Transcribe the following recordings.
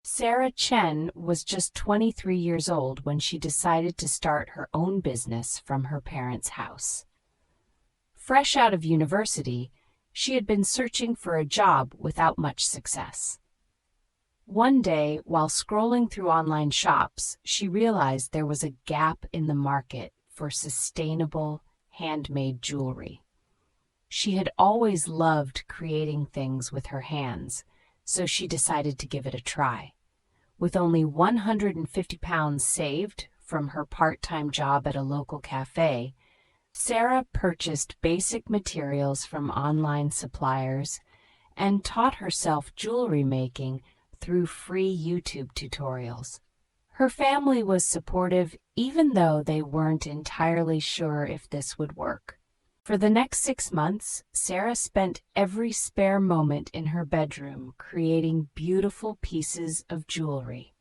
Sarah Chen was just 23 years old when she decided to start her own business from her parents' house. Fresh out of university, she had been searching for a job without much success. One day, while scrolling through online shops, she realized there was a gap in the market for sustainable, handmade jewelry. She had always loved creating things with her hands, so she decided to give it a try. With only £150 saved from her part-time job at a local cafe, Sarah purchased basic materials from online suppliers and taught herself jewelry making through free YouTube tutorials. Her family was supportive even though they weren't entirely sure if this would work. For the next 6 months, Sarah spent every spare moment in her bedroom creating beautiful pieces of jewelry.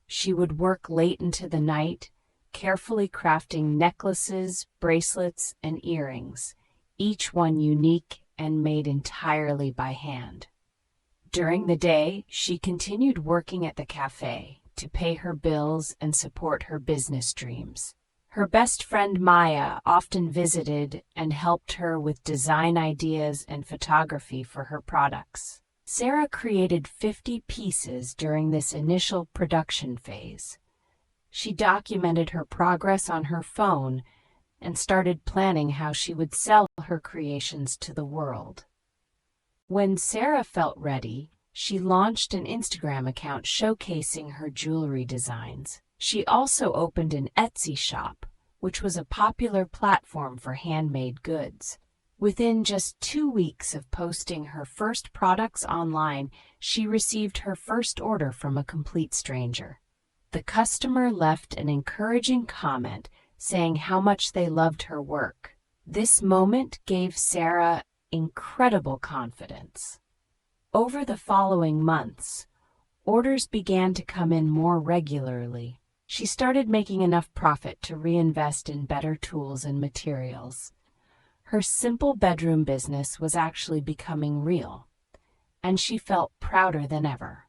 She would work late into the night, carefully crafting necklaces, bracelets, and earrings, each one unique and made entirely by hand. During the day, she continued working at the cafe to pay her bills and support her business dreams. Her best friend Maya often visited and helped her with design ideas and photography for her products. Sarah created 50 pieces during this initial production phase. She documented her progress on her phone and started planning how she would sell her creations to the world. When Sarah felt ready, she launched an Instagram account showcasing her jewelry designs. She also opened an Etsy shop, which was a popular platform for handmade goods. Within just 2 weeks of posting her first products online, she received her first order from a complete stranger. The customer left an encouraging comment saying how much they loved her work. This moment gave Sarah incredible confidence. Over the following months, orders began to come in more regularly. She started making enough profit to reinvest in better tools and materials. Her simple bedroom business was actually becoming real, and she felt prouder than ever.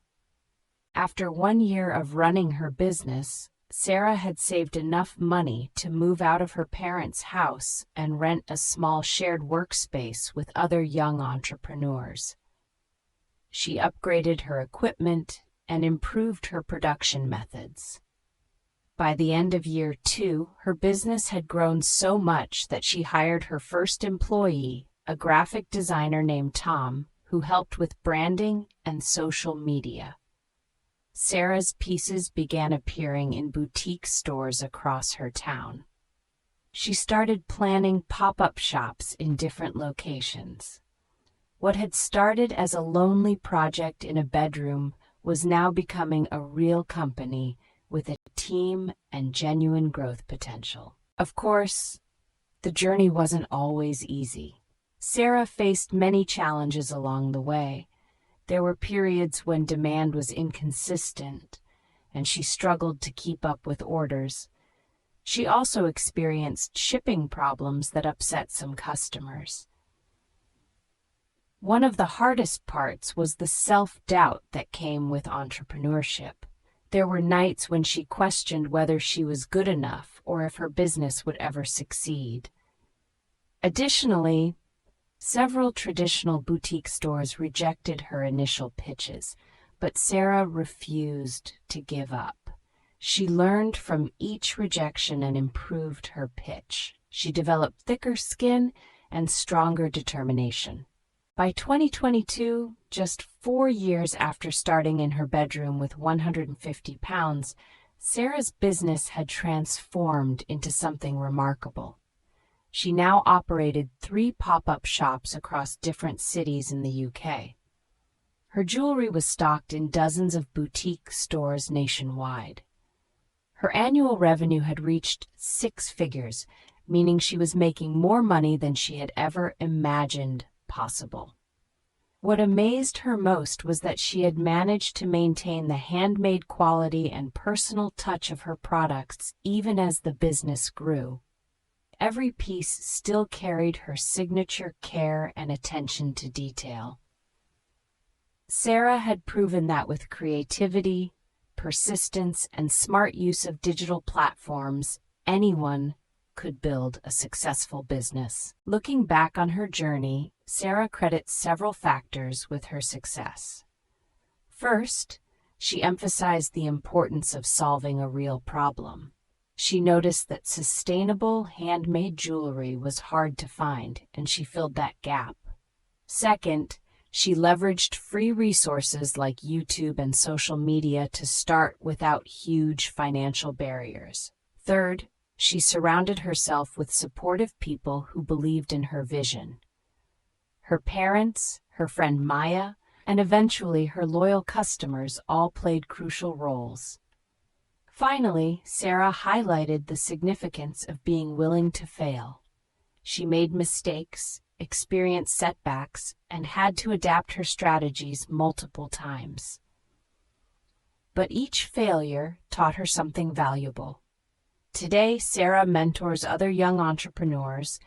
After 1 year of running her business, Sarah had saved enough money to move out of her parents' house and rent a small shared workspace with other young entrepreneurs. She upgraded her equipment and improved her production methods. By the end of year 2, her business had grown so much that she hired her first employee, a graphic designer named Tom, who helped with branding and social media. Sarah's pieces began appearing in boutique stores across her town. She started planning pop-up shops in different locations. What had started as a lonely project in a bedroom was now becoming a real company with a team and genuine growth potential. Of course, the journey wasn't always easy. Sarah faced many challenges along the way. There were periods when demand was inconsistent, and she struggled to keep up with orders. She also experienced shipping problems that upset some customers. One of the hardest parts was the self-doubt that came with entrepreneurship. There were nights when she questioned whether she was good enough or if her business would ever succeed. Additionally, several traditional boutique stores rejected her initial pitches, but Sarah refused to give up. She learned from each rejection and improved her pitch. She developed thicker skin and stronger determination. By 2022, just 4 years after starting in her bedroom with £150, Sarah's business had transformed into something remarkable. She now operated 3 pop-up shops across different cities in the UK. Her jewelry was stocked in dozens of boutique stores nationwide. Her annual revenue had reached 6 figures, meaning she was making more money than she had ever imagined possible. What amazed her most was that she had managed to maintain the handmade quality and personal touch of her products even as the business grew. Every piece still carried her signature care and attention to detail. Sarah had proven that with creativity, persistence, and smart use of digital platforms, anyone could build a successful business. Looking back on her journey, Sarah credits several factors with her success. First, she emphasized the importance of solving a real problem. She noticed that sustainable handmade jewelry was hard to find, and she filled that gap. Second, she leveraged free resources like YouTube and social media to start without huge financial barriers. Third, she surrounded herself with supportive people who believed in her vision. Her parents, her friend Maya, and eventually her loyal customers all played crucial roles. Finally, Sarah highlighted the significance of being willing to fail. She made mistakes, experienced setbacks, and had to adapt her strategies multiple times. But each failure taught her something valuable. Today, Sarah mentors other young entrepreneurs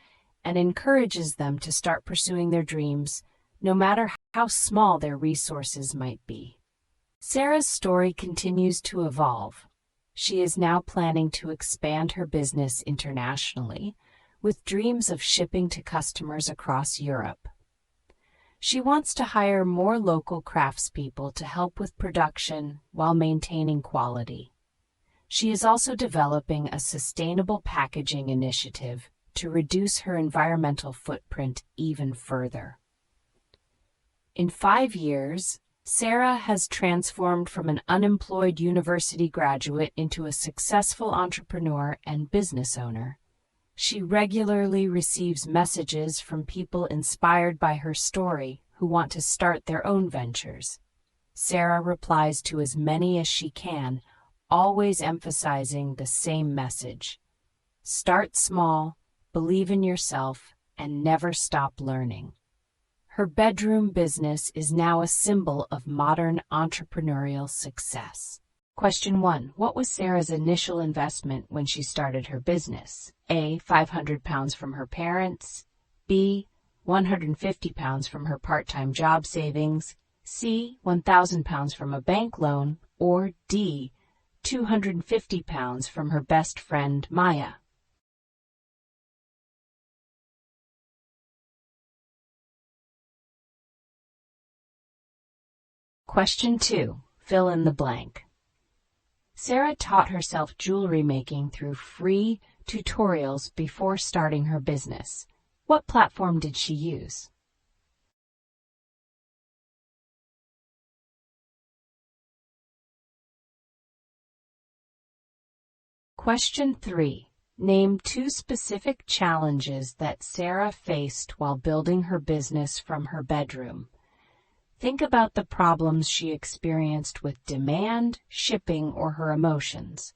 and encourages them to start pursuing their dreams, no matter how small their resources might be. Sarah's story continues to evolve. She is now planning to expand her business internationally, with dreams of shipping to customers across Europe. She wants to hire more local craftspeople to help with production while maintaining quality. She is also developing a sustainable packaging initiative to reduce her environmental footprint even further. In 5 years, Sarah has transformed from an unemployed university graduate into a successful entrepreneur and business owner. She regularly receives messages from people inspired by her story who want to start their own ventures. Sarah replies to as many as she can, always emphasizing the same message: start small, believe in yourself, and never stop learning. Her bedroom business is now a symbol of modern entrepreneurial success. Question 1. What was Sarah's initial investment when she started her business? A. £500 from her parents. B. £150 from her part-time job savings. C. £1,000 from a bank loan. Or D. £250 from her best friend Maya. Question 2. Fill in the blank. Sarah taught herself jewelry making through free tutorials before starting her business. What platform did she use? Question 3. Name 2 specific challenges that Sarah faced while building her business from her bedroom. Think about the problems she experienced with demand, shipping, or her emotions.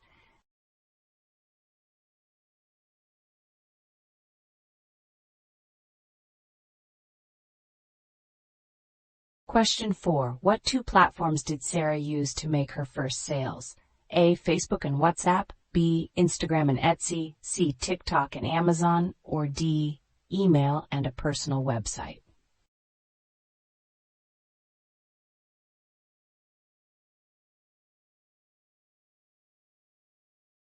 Question 4. What 2 platforms did Sarah use to make her first sales? A. Facebook and WhatsApp. B. Instagram and Etsy. C. TikTok and Amazon. Or D. Email and a personal website.